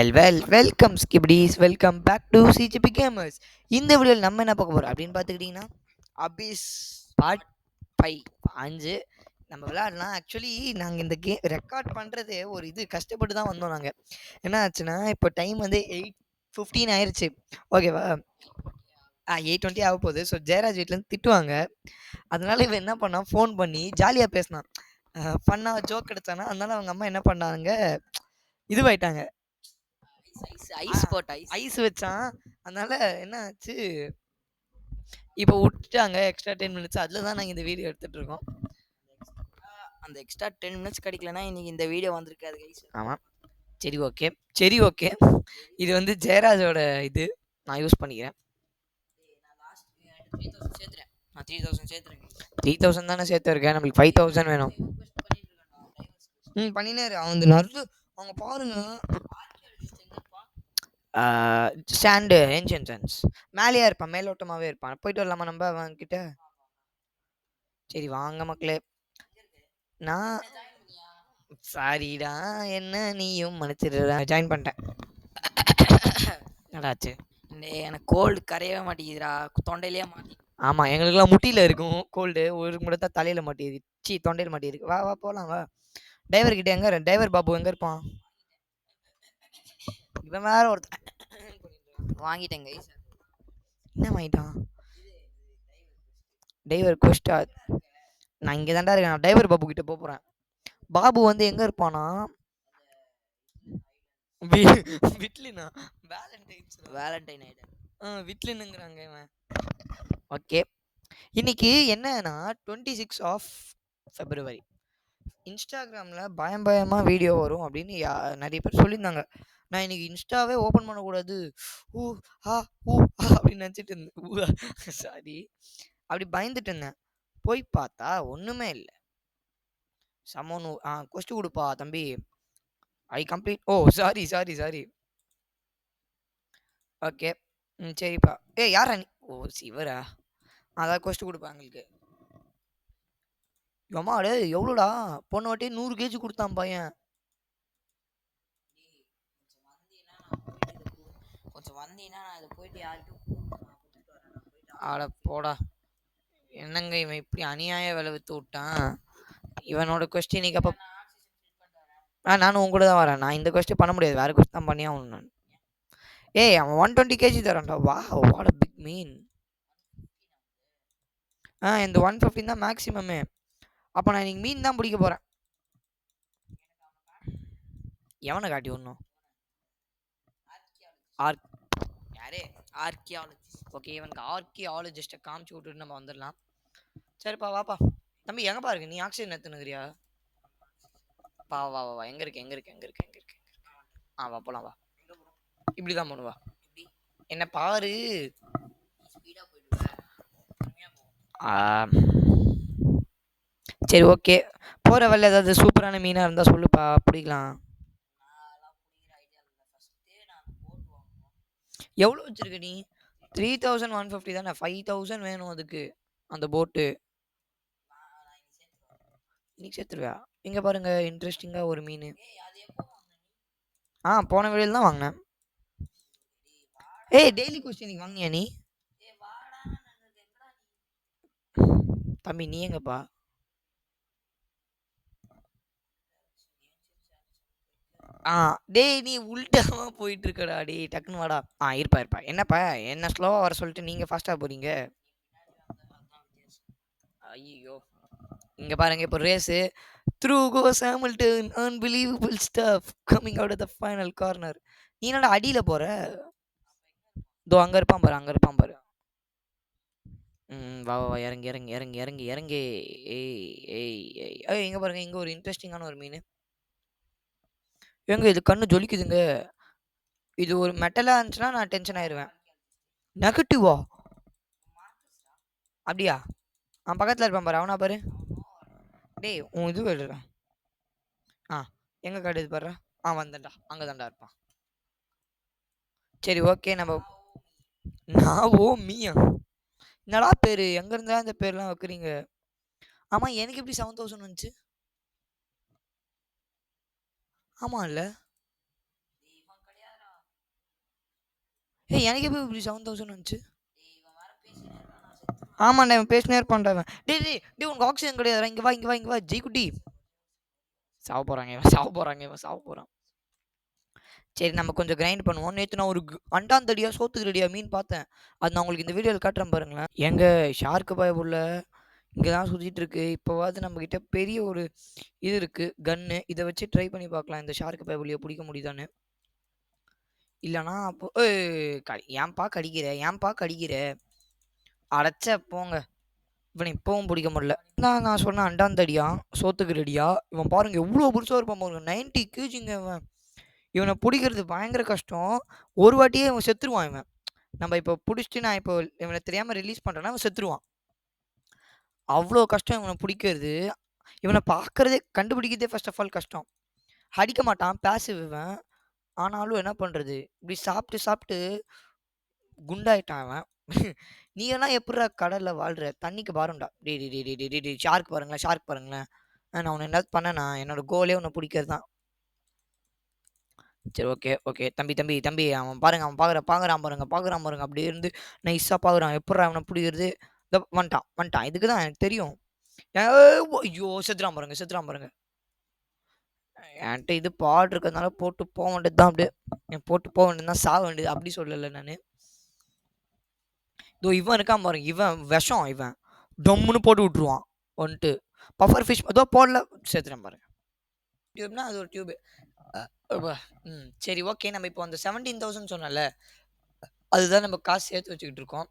Welcome skibidis, welcome back to CGP gamers. இந்த வீடியோவில் நம்ம என்ன பார்க்க போகிறோம் அப்படின்னு பார்த்துக்கிட்டிங்கன்னா, அபிஸ் பார்ட் 5 5 நம்ம விளையாடலாம். ஆக்சுவலி நாங்கள் இந்த ரெக்கார்ட் பண்ணுறது ஒரு கஷ்டப்பட்டு தான் வந்தோம். நாங்கள் என்ன ஆச்சுன்னா, இப்போ டைம் வந்து 8:15 ஆயிடுச்சு. ஓகேவா? 8:20 ஆக போகுது. ஸோ ஜெயராஜ் வீட்டிலேருந்து திட்டுவாங்க. அதனால இவன் என்ன பண்ணான், ஃபோன் பண்ணி ஜாலியாக பேசினான், ஃபன்னாக ஜோக் எடுத்தானா. அதனால அவங்க அம்மா என்ன பண்ணாங்க, இதுவாயிட்டாங்க, ஐஸ் வச்சான். அதனால என்ன ஆச்சு, இப்போ விட்டுட்டாங்க எக்ஸ்ட்ரா 10 மினிட்ஸ். அதில் தான் நாங்கள் இந்த வீடியோ எடுத்துகிட்டு இருக்கோம். அந்த எக்ஸ்ட்ரா 10 மினிட்ஸ் கிடைக்கலனா இன்னைக்கு இந்த வீடியோ வந்திருக்காது கைஸ். ஆமாம், சரி ஓகே. இது வந்து ஜெயராஜோட நான் யூஸ் பண்ணிக்கிறேன். நான் 3000 சேர்த்துறேன். 3000 தானே சேர்த்து இருக்கேன், நம்மளுக்கு 5000 வேணும். பண்ணினே இரு. அவங்க பாருங்க, ஸ்டாண்டு ஏன்ஷியன்ஸ் மேலேயே இருப்பான், மேலோட்டமாகவே இருப்பான். போயிட்டு வரலாமா நம்ம அவன்கிட்ட? சரி வாங்க மக்களே. நான் சாரிடா, என்ன நீயும் மன்னிச்சிடுறா. ஜாயின் பண்ணிட்டேன். நல்லாச்சு. எனக்கு கோல்டு கரையவே மாட்டேங்குதுடா, தொண்டையிலே மாட்டி. ஆமாம், எங்களுக்குலாம் முட்டியில் இருக்கும் கோல்டு, ஒரு மட்டும் தான் தலையில் மாட்டியது, தொண்டையில் மாட்டியிருக்கு. வா வா போகலாம் வா. டிரைவர் கிட்ட எங்கே, டிரைவர் பாபு எங்கே இருப்பான்? இவன் வேற ஒருத்தன் வாங்கிட்டேன் கைஸ். என்ன வாங்கிட்டான்? டிரைவர் கொஸ்டா. நான் இங்கே தாண்டா இருக்கேன். நான் டிரைவர் பாபு கிட்ட போகிறேன். பாபு வந்து எங்கே இருப்பானா, விட்லினா வேலண்டைன் ஐட்டம். விட்லினுங்கிறாங்க இவன். ஓகே, இன்னைக்கு என்னன்னா 26 ஆஃப் ஃபெப்ரவரி. இன்ஸ்டாகிராமில் பயமாக வீடியோ வரும் அப்படின்னு நிறைய பேர் சொல்லியிருந்தாங்க. நான் இன்னைக்கு இன்ஸ்டாவே ஓப்பன் பண்ணக்கூடாது, ஊ ஆ ஊ அப்படின்னு நினச்சிட்டு இருந்தேன். சாரி, அப்படி பயந்துட்டு இருந்தேன். போய் பார்த்தா ஒன்றுமே இல்லை. சமோனு கொஸ்ட் கொடுப்பா தம்பி, I complete. Oh sorry sorry sorry. Okay, சரிப்பா. யாரா நீ? ஓ சிவரா, அதான் கொஸ்ட் கொடுப்பா எங்களுக்கு. எம்மாடே எவ்வளோடா, போன வாட்டி 100 கேஜி கொடுத்தான் பையன். கொஞ்சம் வந்தீங்கன்னா நான் இதை போயிட்டு யாருக்கும் ஆட போடா. என்னங்க இவன் இப்படி அநியாய விலை வித்து விட்டான். இவனோட கொஸ்டினுக்கு அப்போ நானும் உங்க கூட தான் வரேன். நான் இந்த கொஸ்டின் பண்ண முடியாது, வேற கொஸ்டின் தான் பண்ணியா ஒன்று. அவன் 120 கேஜி தரான்டா. வா வாட் அ பிக் மீன். இந்த 115 தான் மேக்ஸிமமே. அப்போ நான் இன்னைக்கு மீன் தான் பிடிக்க போகிறேன். எவனை காட்டி ஒன்றும் யாரே ஆர்கியாலஜிஸ்ட். ஓகே, இவனுக்கு ஆர்கியாலஜிஸ்ட்டை காமிச்சு விட்டுட்டு நம்ம வந்துடலாம். சரிப்பா வாப்பா. தம்பி எங்கே பாருங்க, நீ ஆக்சிஜன் எடுத்துனுக்கிறியா? வா வா வா, எங்கே இருக்கு எங்கே இருக்கு எங்கே இருக்கு எங்கே இருக்கு? வா போலாம் வா. இப்படி தான் பண்ணுவா, என்ன பாரு. சரி ஓகே, போகிற வழியில் ஏதாவது சூப்பரான மீனாக இருந்தால் சொல்லுப்பா, பிடிக்கலாம். எவ்வளோ வச்சிருக்க நீ? 3150 தானே, 5000 வேணும் அதுக்கு, அந்த போட்டு. இன்னைக்கு சேர்த்துருவியா? இங்கே பாருங்க, இன்ட்ரெஸ்டிங்காக ஒரு மீன். போன வேலையில் தான் வாங்கினேன். டெய்லி கொஸ்டின் வாங்கினியா நீ? தம்பி நீ எங்கப்பா? டேய் நீ உள்டாமா போயிட்டு இருக்கடா. டேய் டக்குன்னு வாடா. இருப்பா. என்னப்பா என்ன ஸ்லோவாக வர சொல்லிட்டு நீங்கள் ஃபாஸ்ட்டாக போகிறீங்க? ஐயோ, இங்கே பாருங்க, இப்போ race through goes Hamilton, unbelievable stuff coming out of the final corner. நீ என்னடா அடியில் போகிற? இதோ அங்கே இருப்பான் பாரு. வா வா, இறங்கி இறங்கி இறங்கி இறங்கி இறங்கி. இங்கே பாருங்க, இங்கே ஒரு இன்ட்ரெஸ்டிங்கான ஒரு மீன். இது கண்ணு ஜொலிக்குதுங்க. இது ஒரு மெட்டலாக இருந்துச்சுன்னா நான் டென்ஷன் ஆயிடுவேன். நெகட்டிவா? அப்படியா? பக்கத்தில் இருப்பான் பாரு, அவனா பாரு. டேய் உன் இது எழுதுறா. எங்கே காட்டுது பாரு. வந்தண்டா, அங்கே தாண்டா இருப்பான். சரி ஓகே, நம்ம நான் மீயா என்னடா பேர், எங்கேருந்தா இந்த பேர்லாம் வைக்கிறீங்க? ஆமாம், எனக்கு எப்படி 7000 வந்துச்சு? ஆமாம் இல்லை, ஏய் எனக்கு எப்போ இப்படி 7000 வந்துச்சு? ஆமாண்டா இவன் பேசினே இருப்பான்டா இவன். டேய் டேய் டேய் உனக்கு ஆக்சிஜன் கிடையாதுடா. இங்க வா இங்க வா இங்க வா ஜெய்குட்டி. சாவ போறாங்க இவன் சாவ போறாங்க இவன் சாவ போறான். சரி நம்ம கொஞ்சம் கிரைண்ட் பண்ணுவோம். நேத்து நான் ஒரு அண்டாந்தடியா சோத்துக்கு ரெடியா மீன் பார்த்தேன். அது நான் உங்களுக்கு இந்த வீடியோவில் காட்டுறேன் பாருங்களேன். எங்க ஷார்க்கு பயப்புள்ள இங்கே தான் சுற்றிட்டு இருக்கு. இப்போவாது நம்மக்கிட்ட பெரிய ஒரு இது இருக்கு கன்னு. இதை வச்சு ட்ரை பண்ணி பார்க்கலாம் இந்த ஷார்க்கு பயப்புள்ளியை பிடிக்க முடியுதான்னு. இல்லைனா அப்போ ஏன்பா கடிக்கிற ஏன்பா கடிக்கிற அடைச்ச போங்க. இவனை இப்பவும் பிடிக்க முடியல. நான் சொன்ன அண்டாந்தடியா சோத்துக்கு ரெடியா. இவன் பாருங்க எவ்வளோ புதுசாக இருப்பான் பாருங்க. 90 கேஜிங்க இவன். இவனை பிடிக்கிறது பயங்கர கஷ்டம். ஒரு வாட்டியே இவன் செத்துருவான் இவன். நம்ம இப்போ பிடிச்சிட்டு நான் இப்போ இவனை தெரியாமல் ரிலீஸ் பண்ணுறேன்னா இவன் செத்துருவான். அவ்வளோ கஷ்டம் இவனை பிடிக்கிறது. இவனை பார்க்கறதே கண்டுபிடிக்கிறதே ஃபர்ஸ்ட் ஆஃப் ஆல் கஷ்டம். அடிக்க மாட்டான் பேசிவ் இவன். ஆனாலும் என்ன பண்ணுறது இப்படி சாப்பிட்டு சாப்பிட்டு குண்டாயிட்டான் அவன். நீ எல்லாம் எப்படிடா கடலில் வாழ்கிற தண்ணிக்கு பாருண்டா. டே டே டே டே டே டே ஷார்க் பாருங்களேன் ஷார்க் பாருங்களேன். நான் உன்னை என்ன பண்ணேன்னா என்னோட கோலே உன்னை பிடிக்கிறது தான். சரி ஓகே ஓகே தம்பி தம்பி தம்பி அவன் பாருங்க அவன் பார்க்குறான் பாருங்க அப்படி இருந்து நைஸாக பார்க்குறான். எப்பட்றா அவனை பிடிக்கிறது. வந்துட்டான் வந்துட்டான். இதுக்கு தான் எனக்கு தெரியும். ஐயோ செத்துறான் பாருங்க. என்கிட்ட இது பாடு இருக்கிறதுனால போட்டு போக வேண்டியது தான். அப்படியே போட்டு போக வேண்டியது தான். சாக வேண்டியது அப்படி சொல்லலை நான். இதோ இவன் இருக்கான் பாருங்க. இவன் விஷம். இவன் டம்முன்னு போட்டு விட்ருவான் வந்துட்டு. பஃபர் ஃபிஷ் ஏதோ போடல சேர்த்துறேன் பாருங்க. டியூப்னா அது ஒரு டியூபு. சரி ஓகே நம்ம இப்போ அந்த 17,000 சொன்னல அதுதான் நம்ம காசு சேர்த்து வச்சுக்கிட்டு இருக்கோம்.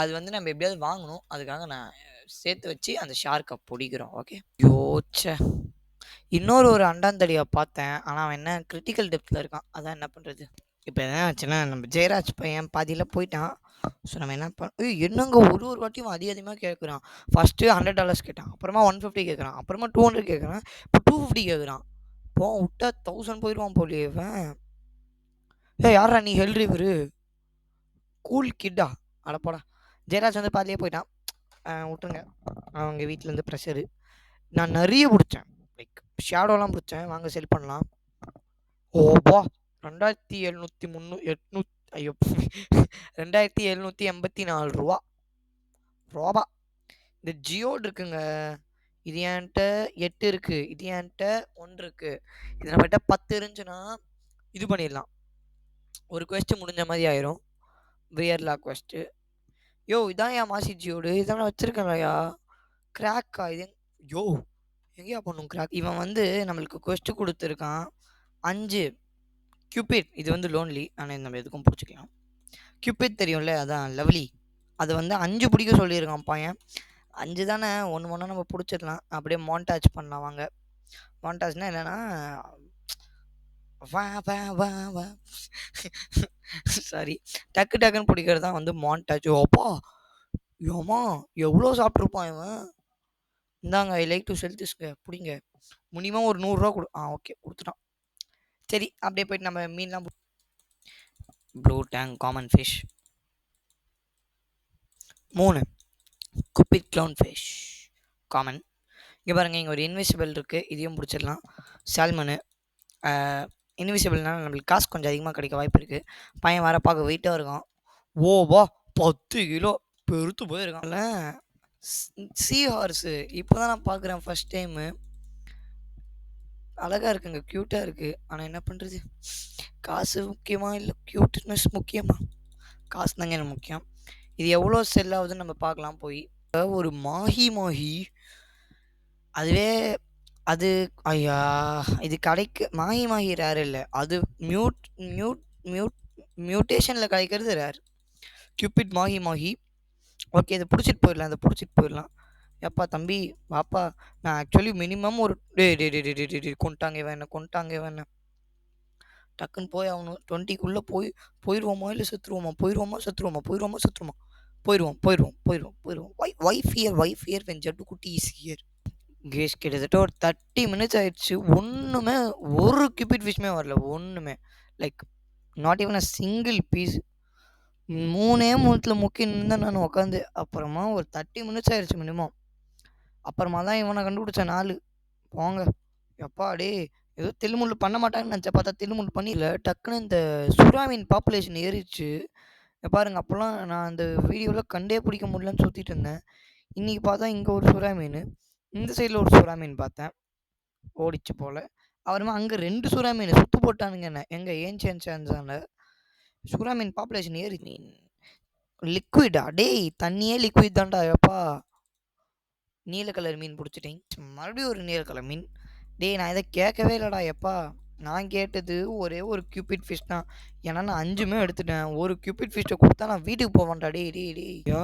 அது வந்து நம்ம எப்படியாவது வாங்கணும். அதுக்காக நான் சேர்த்து வச்சு அந்த ஷார்க்கை பிடிக்கிறோம். ஓகே யோச்சே இன்னொரு ஒரு அண்டாந்தடியை பார்த்தேன். ஆனால் அவன் என்ன கிரிட்டிக்கல் டெப்த்தில் இருக்கான். அதான் என்ன பண்ணுறது. இப்போ என்ன ஆச்சுன்னா நம்ம ஜெயராஜ் பையன் பாதியில் போயிட்டான். ஸோ நம்ம என்ன என்னங்க ஒரு வாட்டியும் அதிகமாக கேட்குறான். ஃபஸ்ட்டு $100 கேட்டான். அப்புறமா 150 கேட்குறான். அப்புறமா 200 கேட்குறான். இப்போ 250 கேட்குறான். விட்டா 1000 போயிடுவான் போலியே இவன். யாரா நீ ஹெல் ரிவரு கூல் கிட்டா அடப்போடா. ஜெயராஜ் வந்து பாதிலே போயிட்டான். விட்டுருங்க அவங்க வீட்டிலேருந்து ப்ரெஷரு. நான் நிறைய பிடிச்சேன். லைக் ஷேடோலாம் பிடிச்சேன். வாங்க செல் பண்ணலாம். ஓப்பா 2700 ஐயோ 2784 ரூபா ரோபா. இந்த ஜியோடு இருக்குங்க. இது என்கிட்ட 8 இருக்கு. இது என்கிட்ட 1 இருக்கு. இது நம்மகிட்ட 10 இருந்துச்சுன்னா இது பண்ணிடலாம். ஒரு குவெஸ்ட் முடிஞ்ச மாதிரி ஆயிரும். வியர்லா குவெஸ்ட். யோ இதான் என் மாசி ஜியோடு. இதான் வச்சிருக்கேன்யா. கிராக்கா இது யோ எங்கேயா பண்ணும் கிராக். இவன் வந்து நம்மளுக்கு குவெஸ்ட் கொடுத்துருக்கான் 5 கியூபிட். இது வந்து லோன்லி. ஆனால் நம்ம எதுக்கும் பிடிச்சிக்கலாம். கியூபிட் தெரியும்ல அதான் லவ்லி. அது வந்து 5 பிடிக்க சொல்லியிருக்கான் பையன். 5 தானே ஒன்று நம்ம பிடிச்சிடலாம். அப்படியே மாண்டாஜ் பண்ணலாம் வாங்க. மாண்டாஜ்னா என்னன்னா வா வா வா வா சாரி டக்குன்னு பிடிக்கிறது தான் வந்து மாண்டாஜ். அப்பா ஏமா எவ்வளோ சாப்பிட்ருப்பான் இவன். இந்தாங்க ஐ லைக் டு செல் திஸ்ங்க பிடிங்க. மினிமம் ஒரு 100 ரூபா கொடு. ஓகே கொடுத்துட்டான். சரி அப்படியே போயிட்டு நம்ம மீன்லாம் blue tang common fish 3 cupid clown fish common. இங்கே பாருங்கள் இங்கே ஒரு இன்விசிபிள் இருக்குது. இதையும் பிடிச்சிடலாம். சால்மனு இன்விசிபிள்னால நம்மளுக்கு காசு கொஞ்சம் அதிகமாக கிடைக்க வாய்ப்பு இருக்குது. பையன் வர பார்க்க வெயிட்டாக இருக்கான். ஓவா 10 கிலோ பெருத்து போயிருக்கான்ல. சீ ஹார்ஸு இப்போ தான் நான் பார்க்குறேன் ஃபஸ்ட் டைமு. அழகாக இருக்குங்க க்யூட்டாக இருக்குது. ஆனால் என்ன பண்ணுறது காசு முக்கியமாக இல்லை க்யூட்னஸ் முக்கியமாக. காசு தாங்க எனக்கு முக்கியம். இது எவ்வளோ செல் ஆகுதுன்னு நம்ம பார்க்கலாம் போய். ஒரு மாஹி அதுவே அது ஐயா இது கடைக்கு மாஹி ரேர் இல்லை. அது மியூட்டேஷனில் கிடைக்கிறது ரேர். கியூபிட் மாஹி ஓகே இதை பிடிச்சிட்டு போயிடலாம். ஏப்பா தம்பி வாப்பா. நான் ஆக்சுவலி மினிமம் ஒரு கொண்டாங்க இவன் டக்குன்னு போய் ஆகணும். 20க்குள்ளே போயிடுவோமா இல்லை செத்துருவோமா போயிடுவோம். ஒய் ஃபியர் வென் ஜட்டு குட்டி இஸ் ஹியர். கேஸ் கிட்டத்தட்ட ஒரு 30 மினிட்ஸ் ஆயிடுச்சு. ஒன்றுமே ஒரு கியூபிட் ஃபிஷ்மே வரல. ஒன்றுமே like not even a single piece. 3 முக்கி நின்று நான் உட்காந்து. அப்புறமா ஒரு 30 மினிட்ஸ் ஆயிடுச்சு மினிமம். அப்புறமா தான் இவனை கண்டுபிடிச்ச 4 போங்க. எப்பா டே ஏதோ தில்லுமுல்லு பண்ண மாட்டாங்கன்னு நினச்சேன். பார்த்தா தில்லுமுல்லு பண்ணிடல. டக்குன்னு இந்த சுறா மீன் பாப்புலேஷன் ஏறிடுச்சு. இங்க பாருங்க அப்போலாம் நான் அந்த வீடியோல கண்டே பிடிக்க முடியலன்னு சுத்திட்டு இருந்தேன். இன்னைக்கு பார்த்தா இங்க ஒரு சுறா மீனு. இந்த சைடுல ஒரு சுறா மீன் பார்த்தேன். ஓடிச்சு போல. அப்புறமா அங்க 2 சுறா மீன் சுத்து போட்டானுங்க என்ன. எங்க ஏன்ஷியன்ட் சான்ஸால. சுறா மீன் பாப்புலேஷன் ஏறி மீன். லிக்விடா? டேய் தண்ணியே லிக்விட் தான்டா எப்பா. நீல கலர் மீன் புடிச்சிட்டேன். மறுபடியும் ஒரு நீல கலர் மீன். டேய் நான் இதை கேட்கவே இல்லடா எப்பா. நான் கேட்டது ஒரே ஒரு கியூபிட் ஃபிஷ் தான். ஏன்னா நான் 5மே எடுத்துட்டேன். ஒரு கியூபிட் ஃபிஷ்ஷை கொடுத்தா நான் வீட்டுக்கு போவேன்டா. டேய் டேய் டேய் யா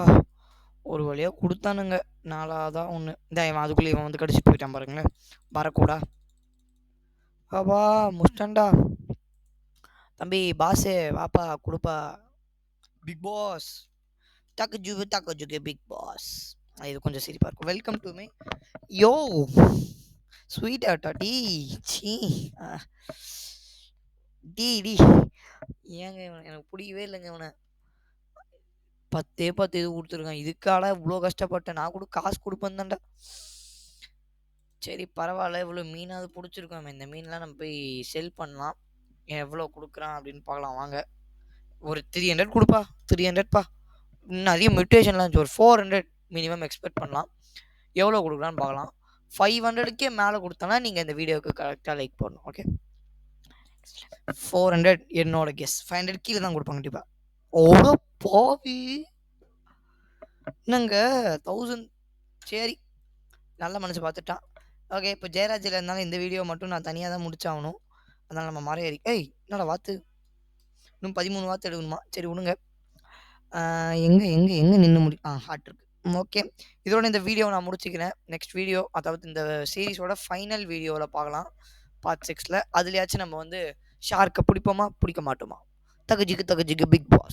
ஒரு வழியாக கொடுத்தானுங்க. 4ஆவதா ஒன்று இந்த இவன் அதுக்குள்ளே இவன் வந்து கடிச்சிட்டு போயிட்டான் பாருங்களேன். வரக்கூடா பாபா முஸ்டண்டா. தம்பி பாஸே வாப்பா கொடுப்பா. பிக் பாஸ் டக்கு ஜுகு பிக் பாஸ். இது கொஞ்சம் சிரிப்பாக இருக்கும். வெல்கம் டு மீ யோ ஸ்வீட் ஆட்டா டீ சீ டீ டி ஏங்க எனக்கு பிடிக்கவே இல்லைங்க இவனை. 10 இது கொடுத்துருக்கான். இதுக்கால இவ்வளோ கஷ்டப்பட்டேன். நான் கூட காசு கொடுப்பேன் தான்டா. சரி பரவாயில்ல. இவ்வளோ மீனாவது பிடிச்சிருக்கோம். இந்த மீன்லாம் நம்ம போய் செல் பண்ணலாம். எவ்வளோ கொடுக்குறான் அப்படின்னு பார்க்கலாம் வாங்க. ஒரு 300 கொடுப்பா. 300பா. நிறைய மியூட்டேஷன்லாம் இருந்துச்சு. ஒரு 400 மினிமம் எக்ஸ்பெக்ட் பண்ணலாம். எவ்வளோ கொடுக்குறான்னு பார்க்கலாம். 500க்கே மேலே கொடுத்தனா நீங்கள் இந்த வீடியோவுக்கு கரெக்டாக லைக் பண்ணணும். ஓகே 400 என்னோட கெஸ். 500 கீழே தான் கொடுப்பாங்க கண்டிப்பாக. ஓடோ பாவி என்னங்க 1000. சரி நல்ல மனசு பார்த்துட்டான். ஓகே இப்போ ஜெயராஜில் இருந்தாலும் இந்த வீடியோ மட்டும் நான் தனியாக தான் முடிச்சாகணும். அதனால் நம்ம மரம் ஏறி என்னடா வாத்து இன்னும் 13 வாத்து எடுக்கணுமா. சரி விடுங்க. எங்கே எங்கே எங்கே நின்று ஹார்ட் இருக்கு. ஓகே இதோட இந்த வீடியோவை நான் முடிச்சுக்கிறேன். நெக்ஸ்ட் வீடியோ அதாவது இந்த சீரீஸோட ஃபைனல் வீடியோவில் பார்க்கலாம். பார்ட் 6ல் அதுலேயாச்சும் நம்ம வந்து ஷார்க்கை பிடிப்போமா பிடிக்க மாட்டோமா. தகுஜிக்கு பிக் பாஸ்.